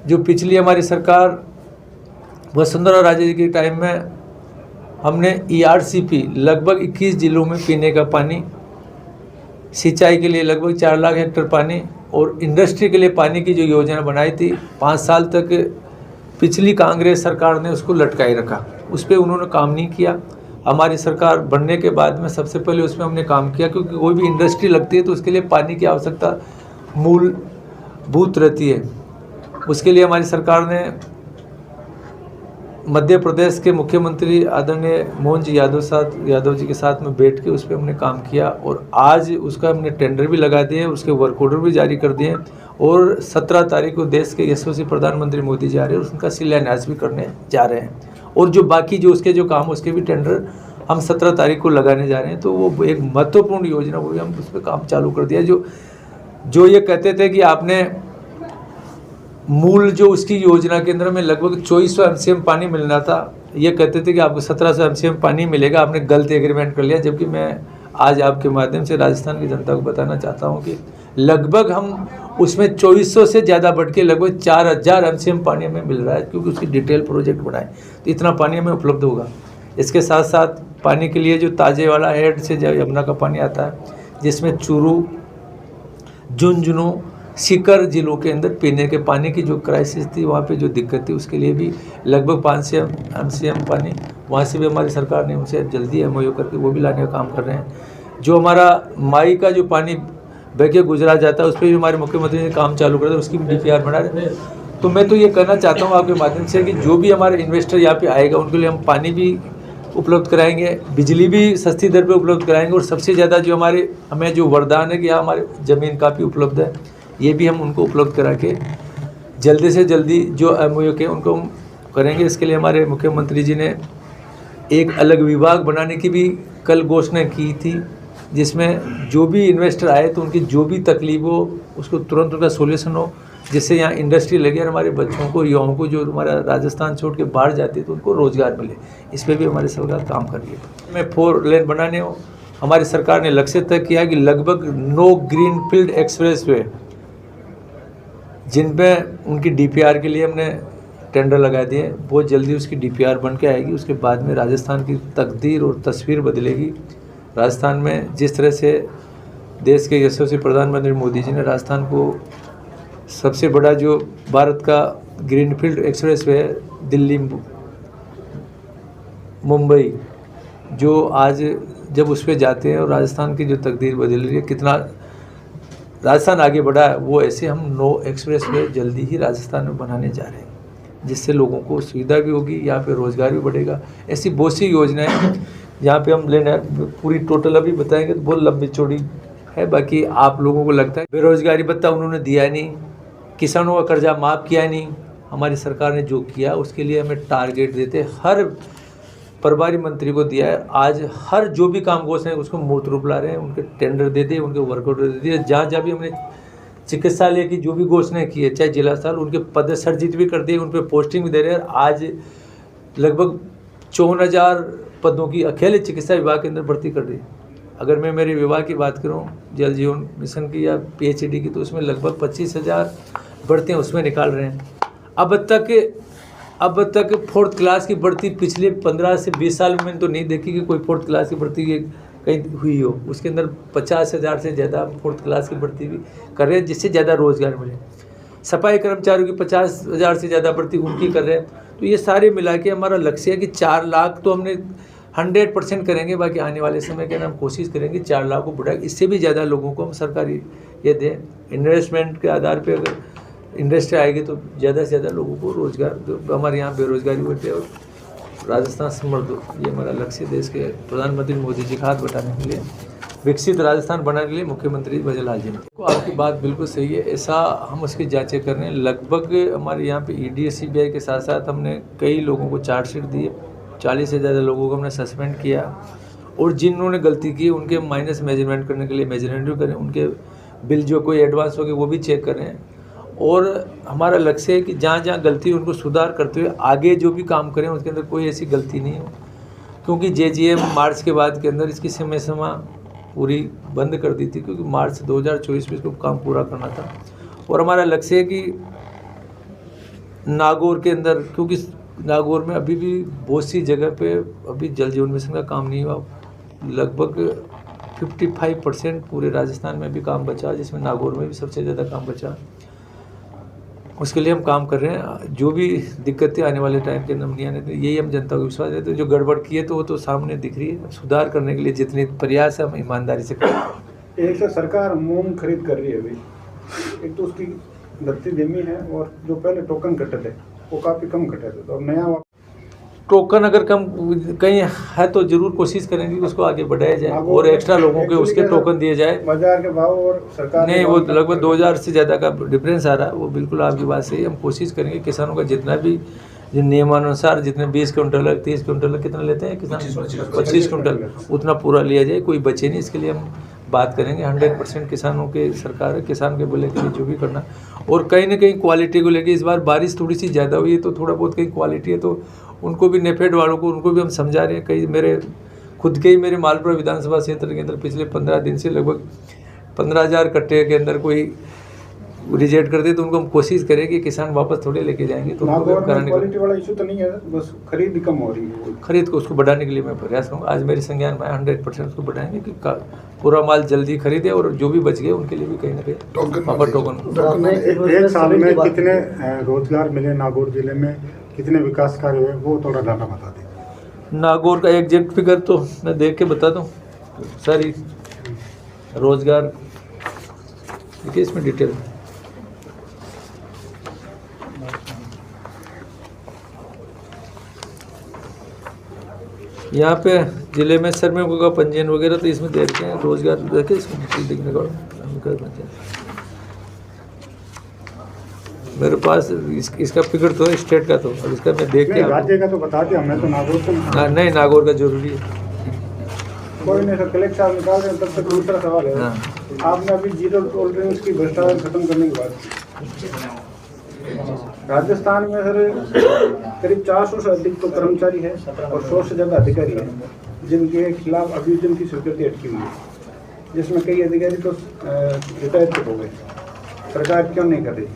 जो पिछली हमारी सरकार वसुंधरा राजे जी के टाइम में हमने ERCP लगभग 21 जिलों में पीने का पानी, सिंचाई के लिए लगभग 4 लाख हेक्टेयर पानी और इंडस्ट्री के लिए पानी की जो योजना बनाई थी 5 साल तक पिछली कांग्रेस सरकार ने उसको लटकाए रखा, उस पर उन्होंने काम नहीं किया। हमारी सरकार बनने के बाद में सबसे पहले उसमें हमने काम किया, क्योंकि कोई भी इंडस्ट्री लगती है तो उसके लिए पानी की आवश्यकता मूलभूत रहती है। उसके लिए हमारी सरकार ने मध्य प्रदेश के मुख्यमंत्री आदरणीय मोहन जी यादव जी के साथ में बैठ के उस पर हमने काम किया और आज उसका हमने टेंडर भी लगा दिए, उसके वर्क ऑर्डर भी जारी कर दिए और 17 तारीख को देश के यशस्वी प्रधानमंत्री मोदी जा रहे हैं और उनका शिलान्यास भी करने जा रहे हैं। और जो बाकी जो उसके जो काम उसके भी टेंडर हम 17 तारीख को लगाने जा रहे हैं। तो वो एक महत्वपूर्ण योजना, वो भी हम उस पर काम चालू कर दिया। जो ये कहते थे कि आपने मूल जो उसकी योजना के अंदर में लगभग 2400 MCM पानी मिलना था, ये कहते थे कि आपको 1700 MCM पानी मिलेगा, आपने गलत एग्रीमेंट कर लिया। जबकि मैं आज आपके माध्यम से राजस्थान की जनता को बताना चाहता हूँ कि लगभग हम उसमें 2400 से ज़्यादा बढ़ के लगभग 4000 MCM पानी हमें मिल रहा है, क्योंकि उसकी डिटेल प्रोजेक्ट बनाए तो इतना पानी हमें उपलब्ध होगा। इसके साथ साथ पानी के लिए जो ताजे वाला हेड से यमुना का पानी आता है, जिसमें चूरू, झुंझुनू, सीकर जिलों के अंदर पीने के पानी की जो क्राइसिस थी, वहाँ पे जो दिक्कत थी, उसके लिए भी लगभग 500 MCM पानी वहाँ से भी हमारी सरकार ने उनसे जल्दी MOU करके वो भी लाने का काम कर रहे हैं। जो हमारा माई का जो पानी बह गुजरात जाता है, उस पर भी हमारे मुख्यमंत्री ने काम चालू कर दिया, उसकी भी DPR बना रहे हैं। तो मैं तो ये कहना चाहता हूँ आपके माध्यम से कि जो भी हमारे इन्वेस्टर यहाँ पे आएगा उनके लिए हम पानी भी उपलब्ध कराएंगे, बिजली भी सस्ती दर पे उपलब्ध कराएंगे और सबसे ज़्यादा जो हमें जो वरदान है कि यहाँ हमारे ज़मीन काफ़ी उपलब्ध है, ये भी हम उनको उपलब्ध करा के जल्दी से जल्दी जो MOU के उनको हम करेंगे। इसके लिए हमारे मुख्यमंत्री जी ने एक अलग विभाग बनाने की भी कल घोषणा की थी, जिसमें जो भी इन्वेस्टर आए तो उनकी जो भी तकलीफ हो उसको तुरंत उनका सोल्यूशन हो, जिससे यहाँ इंडस्ट्री लगे और हमारे बच्चों को, युवाओं को जो हमारा राजस्थान छोड़ के बाहर जाते हैं तो उनको रोज़गार मिले। इस पर भी हमारी सरकार काम कर रही है। मैं 4 लेन बनाने हो, हमारी सरकार ने लक्ष्य तय किया कि लगभग 9 ग्रीनफील्ड एक्सप्रेसवे जिन पे उनकी DPR के लिए हमने टेंडर लगा दिए, बहुत जल्दी उसकी DPR बन के आएगी। उसके बाद में राजस्थान की तकदीर और तस्वीर बदलेगी। राजस्थान में जिस तरह से देश के यशस्वी प्रधानमंत्री मोदी जी ने राजस्थान को सबसे बड़ा जो भारत का ग्रीनफील्ड एक्सप्रेसवे है दिल्ली मुंबई, जो आज जब उस पर जाते हैं और राजस्थान की जो तकदीर बदल रही है, कितना राजस्थान आगे बढ़ा है, वो ऐसे हम 9 एक्सप्रेसवे जल्दी ही राजस्थान में बनाने जा रहे हैं, जिससे लोगों को सुविधा भी होगी, यहाँ पे रोज़गार भी बढ़ेगा। ऐसी बहुत सी योजनाएं यहाँ पे हम लेना पूरी टोटल अभी बताएंगे तो बहुत लंबी चौड़ी है। बाकी आप लोगों को लगता है बेरोजगारी भत्ता उन्होंने दिया नहीं, किसानों का कर्जा माफ़ किया नहीं। हमारी सरकार ने जो किया उसके लिए हमें टारगेट देते हर प्रभारी मंत्री को दिया है। आज हर जो भी काम घोषणा है उसको मूर्त रूप ला रहे हैं, उनके टेंडर दे दिए, उनके वर्क ऑर्डर दे दिए। जहाँ जहाँ भी हमने चिकित्सालय की जो भी घोषणा की है, चाहे जिला अस्पताल, उनके पद सर्जित भी कर दिए, उन पर पोस्टिंग भी दे रहे हैं। आज लगभग 54,000 पदों की अकेले चिकित्सा विभाग के अंदर भर्ती कर दी। अगर मैं मेरे विभाग की बात करूं, जल जीवन मिशन की या PHD की, तो उसमें लगभग 25,000 भर्तियाँ उसमें निकाल रहे हैं। अब तक 4th क्लास की भर्ती पिछले 15 से 20 साल में मैंने तो नहीं देखी कि कोई 4th क्लास की भर्ती कहीं हुई हो। उसके अंदर 50,000 से ज़्यादा 4th क्लास की भर्ती भी कर रहे हैं, जिससे ज़्यादा रोज़गार मिले। सफाई कर्मचारियों की 50,000 से ज़्यादा भर्ती उनकी कर रहे हैं। तो ये सारे मिला के हमारा लक्ष्य है कि 4 लाख तो हमने 100% करेंगे। बाकी आने वाले समय के अंदर हम कोशिश करेंगे 4 लाख को बढ़ाएं, इससे भी ज़्यादा लोगों को हम सरकारी ये दें। इन्वेस्टमेंट के आधार पर अगर इंडस्ट्री आएगी तो ज़्यादा से ज़्यादा लोगों को रोज़गार, हमारे यहाँ बेरोज़गारी बढ़े और राजस्थान समृद्ध हो। ये हमारा लक्ष्य देश के प्रधानमंत्री मोदी जी का हाथ बटाने के लिए, विकसित राजस्थान बनाने के लिए मुख्यमंत्री भजनलाल जी ने। तो आपकी बात बिल्कुल सही है, ऐसा हम उसकी जांचें कर रहे हैं। लगभग हमारे यहाँ पे ED CBI के साथ साथ हमने कई लोगों को चार्जशीट दिए, 40 से ज़्यादा लोगों को हमने सस्पेंड किया और जिन्होंने गलती की उनके माइनस मेजरमेंट करने के लिए मेजरमेंट भी करें, उनके बिल जो कोई एडवांस हो गए वो भी चेक कर रहे हैं। और हमारा लक्ष्य है कि जहाँ जहाँ गलती है उनको सुधार करते हुए आगे जो भी काम करें उसके अंदर कोई ऐसी गलती नहीं हो, क्योंकि JGM मार्च के बाद के अंदर इसकी समय सीमा पूरी बंद कर दी थी, क्योंकि मार्च 2024 में इसको काम पूरा करना था। और हमारा लक्ष्य है कि नागौर के अंदर, क्योंकि नागौर में अभी भी बहुत सी जगह पे अभी जल जीवन मिशन का काम नहीं हुआ। लगभग 55% पूरे राजस्थान में भी काम बचा, जिसमें नागौर में भी सबसे ज़्यादा काम बचा। उसके लिए हम काम कर रहे हैं। जो भी दिक्कतें आने वाले टाइम के अंदर नहीं आने दें, यही हम जनता को विश्वास देते हैं। जो गड़बड़ की है तो वो तो सामने दिख रही है। सुधार करने के लिए जितने प्रयास है हम ईमानदारी से करें। एक तो सरकार मूंग खरीद कर रही है अभी, एक तो उसकी गति धीमी है, और जो पहले टोकन कटे थे वो काफ़ी कम कटे थे, तो नया टोकन अगर कम कहीं है तो जरूर कोशिश करेंगे कि उसको आगे बढ़ाया जाए और एक्स्ट्रा लोगों के उसके टोकन दिए जाए। बाजार के भाव और सरकार नहीं, वो लगभग 2000 से ज़्यादा का डिफरेंस आ रहा है। वो बिल्कुल आपकी बात सही है। हम कोशिश करेंगे किसानों का जितना भी जो नियमानुसार जितने 20 क्विंटल 30 क्विंटल कितना लेते हैं किसान, 25 क्विंटल उतना पूरा लिया जाए, कोई बचे नहीं। इसके लिए हम बात करेंगे। 100% किसानों के सरकार है, किसान के बोले के लिए जो भी करना। और कहीं ना कहीं क्वालिटी को लेकर इस बार बारिश थोड़ी सी ज़्यादा हुई है, तो थोड़ा बहुत कहीं क्वालिटी है, तो उनको भी नेफेड वालों को उनको भी हम समझा रहे हैं। कई मेरे खुद के ही मेरे मालपुरा विधानसभा क्षेत्र के अंदर पिछले 15 दिन से लगभग 15,000 कट्टे के अंदर कोई रिजेक्ट कर दे, तो उनको हम कोशिश करें कि किसान वापस थोड़े लेके जाएंगे। तो क्वालिटी वाला इशू तो नहीं है, बस खरीद कम हो रही है। खरीद को उसको बढ़ाने के लिए मैं प्रयास करूँगा। आज मेरे संज्ञान में 100% उसको बढ़ाएंगे कि पूरा माल जल्दी खरीदे, और जो भी बच गए उनके लिए भी कहीं ना कहीं वापस टोकन। एक साल में कितने रोजगार मिले नागौर जिले में, कितने विकास कार्य हुए, वो थोड़ा डाटा बता दें। नागौर का एग्जैक्ट फिगर तो मैं देख के बता दूँ। सारी रोजगार देखिए इसमें डिटेल यहाँ पे जिले में श्रमिकों का पंजीयन वगैरह तो इसमें दे रखे हैं। रोजगार देखिए इसमें देखने का मेरे पास इसका फिगर तो है स्टेट का, तो अब इसका मैं देख के राज्य का तो बता दिया हमने, तो नागौर को नहीं, नागौर का जरूरी है। कोई नहीं सर, कलेक्टर साहब निकाल रहे हैं। तब तक दूसरा सवाल है, आपने अभी जीरो टॉलरेंस की भ्रष्टाचार खत्म करने के बाद राजस्थान में सर करीब 400 से अधिक तो कर्मचारी है और 100 से ज़्यादा अधिकारी हैं जिनके खिलाफ अभियोजन की स्वीकृति अटकी हुई है, जिसमें कई अधिकारी तो रिटायर हो गए। सरकार क्यों नहीं कर रही?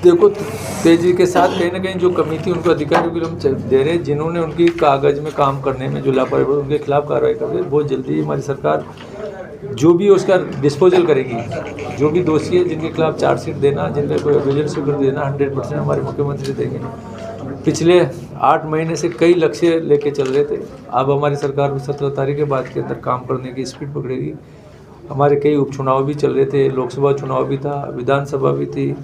देखो, तेजी के साथ कहीं ना कहीं जो कमेटी उनको अधिकारियों के लिए हम दे रहे हैं, जिन्होंने उनकी कागज में काम करने में जो लापरवाही उनके खिलाफ कार्रवाई कर रही है। बहुत जल्दी हमारी सरकार जो भी उसका डिस्पोजल करेगी। जो भी दोषी है जिनके खिलाफ चार्जशीट देना, जिनका कोई अभियोजन स्वीकृति देना, 100% हमारे मुख्यमंत्री देंगे। पिछले 8 महीने से कई लक्ष्य लेके चल रहे थे। अब हमारी सरकार 17 तारीख के बाद के अंदर काम करने की स्पीड पकड़ेगी। हमारे कई उपचुनाव भी चल रहे थे, लोकसभा चुनाव भी था, विधानसभा भी थी।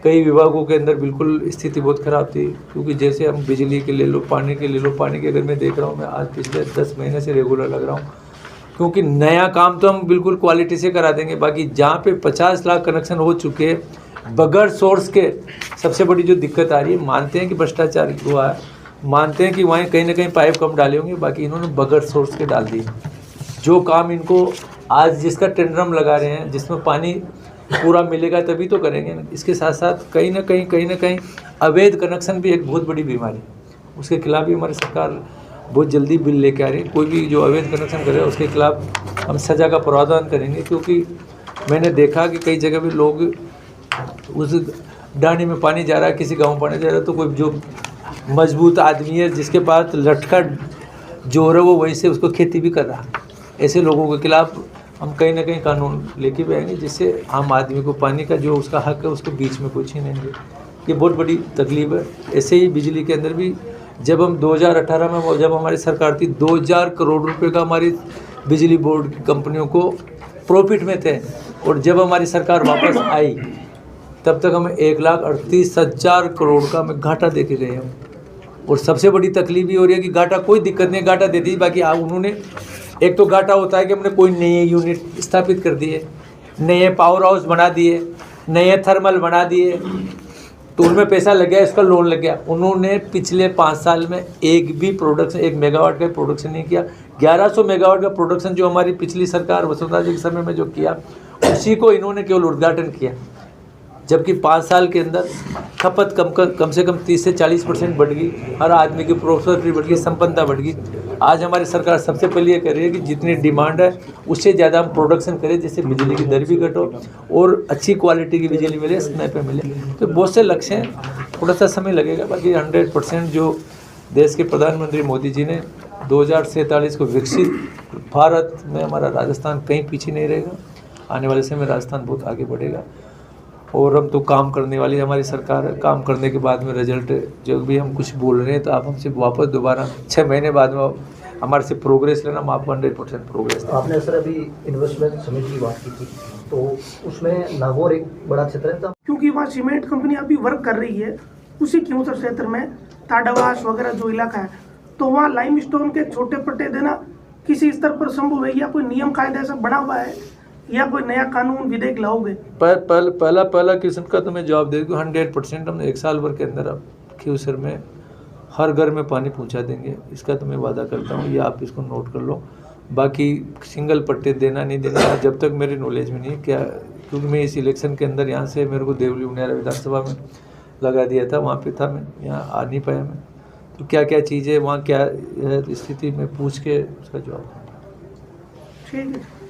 कई विभागों के अंदर बिल्कुल स्थिति बहुत ख़राब थी, क्योंकि जैसे हम बिजली के ले लो, पानी के ले लो। पानी के अगर मैं देख रहा हूँ, मैं आज पिछले 10 महीने से रेगुलर लग रहा हूँ, क्योंकि नया काम तो हम बिल्कुल क्वालिटी से करा देंगे। बाकी जहाँ पे 50 लाख कनेक्शन हो चुके हैं बगैर सोर्स के, सबसे बड़ी जो दिक्कत आ रही है, मानते हैं कि भ्रष्टाचार हुआ है, मानते हैं कि वहाँ कहीं ना कहीं पाइप कम डाले होंगे, बाकी इन्होंने बगैर सोर्स के डाल दिए। जो काम इनको आज जिसका टेंडर हम लगा रहे हैं, जिसमें पानी पूरा मिलेगा तभी तो करेंगे ना। इसके साथ साथ कहीं ना कहीं अवैध कनेक्शन भी एक बहुत बड़ी बीमारी है। उसके खिलाफ भी हमारी सरकार बहुत जल्दी बिल लेके आ रही है। कोई भी जो अवैध कनेक्शन करे उसके खिलाफ हम सज़ा का प्रावधान करेंगे, क्योंकि मैंने देखा कि कई जगह भी लोग उस डांडी में पानी जा रहा है, किसी गाँव पानी जा रहा है, तो कोई जो मजबूत आदमी है जिसके पास लटका जोर है वो वहीं से उसको खेती भी कर रहा है। ऐसे लोगों के खिलाफ हम कहीं ना कहीं कानून लेके भी आएंगे, जिससे आम आदमी को पानी का जो उसका हक है उसको बीच में कोई छीनेंगे। ये बहुत बड़ी तकलीफ है। ऐसे ही बिजली के अंदर भी जब हम 2018 में जब हमारी सरकार थी, 2000 करोड़ रुपए का हमारी बिजली बोर्ड की कंपनियों को प्रॉफिट में थे, और जब हमारी सरकार वापस आई तब तक हमें 1,38,000 करोड़ का हमें घाटा दे के गए हम। और सबसे बड़ी तकलीफ ये हो रही है कि घाटा कोई दिक्कत नहीं, घाटा दे दी, बाकी उन्होंने एक तो घाटा होता है कि हमने कोई नए यूनिट स्थापित कर दिए, नए पावर हाउस बना दिए, नए थर्मल बना दिए, तो उनमें पैसा लग गया, इसका लोन लग गया। उन्होंने पिछले 5 साल में एक भी प्रोडक्शन, 1 मेगावाट का प्रोडक्शन नहीं किया। 1100 मेगावाट का प्रोडक्शन जो हमारी पिछली सरकार वसुंधरा जी के समय में जो किया, उसी को इन्होंने केवल उद्घाटन किया। जबकि 5 साल के अंदर खपत कम से कम 30 से 40% बढ़ गई, हर आदमी की प्रॉस्पेरिटी बढ़ गई, संपन्नता बढ़ गई। आज हमारी सरकार सबसे पहले ये कर रही है कि जितनी डिमांड है उससे ज़्यादा हम प्रोडक्शन करें, जिससे बिजली की दर भी घटो और अच्छी क्वालिटी की बिजली मिले, समय पे मिले। तो बहुत से लक्ष्य हैं। थोड़ा सा समय लगेगा, बाकी 100% जो देश के प्रधानमंत्री मोदी जी ने 2047 को विकसित भारत में हमारा राजस्थान कहीं पीछे नहीं रहेगा। आने वाले समय में राजस्थान बहुत आगे बढ़ेगा और हम तो काम करने वाली हमारी सरकार है। काम करने के बाद में रिजल्ट जो भी हम कुछ बोल रहे हैं तो आप हमसे वापस दोबारा 6 महीने बाद में हमारे से प्रोग्रेस लेना, हम आपको 100% प्रोग्रेस देंगे। आपने सर अभी इन्वेस्टमेंट समिट की बात की थी, तो उसमें नागौर एक बड़ा क्षेत्र है, क्योंकि वहाँ सीमेंट कंपनी अभी वर्क कर रही है उसी क्योंसर क्षेत्र में ताडावास वगैरह जो इलाका है, तो वहाँ लाइमस्टोन के छोटे पट्टे देना किसी स्तर पर संभव है या कोई नियम कायदा ऐसा बना हुआ है या कोई नया कानून विधेयक लाओगे? पहला क्वेश्चन का तो मैं जवाब दे दूँ। 100% हम 1 साल भर के अंदर अब क्योंसर में हर घर में पानी पहुंचा देंगे, इसका तो मैं वादा करता हूँ। ये आप इसको नोट कर लो। बाकी सिंगल पट्टे देना नहीं देना जब तक मेरे नॉलेज में नहीं क्या, क्योंकि मैं इस इलेक्शन के अंदर यहाँ से मेरे को देवली उनियारा विधानसभा में लगा दिया था, वहाँ पे था मैं, यहाँ आ नहीं पाया मैं। तो क्या क्या चीज़ें वहाँ क्या स्थिति में पूछ के उसका जवाब। ठीक है।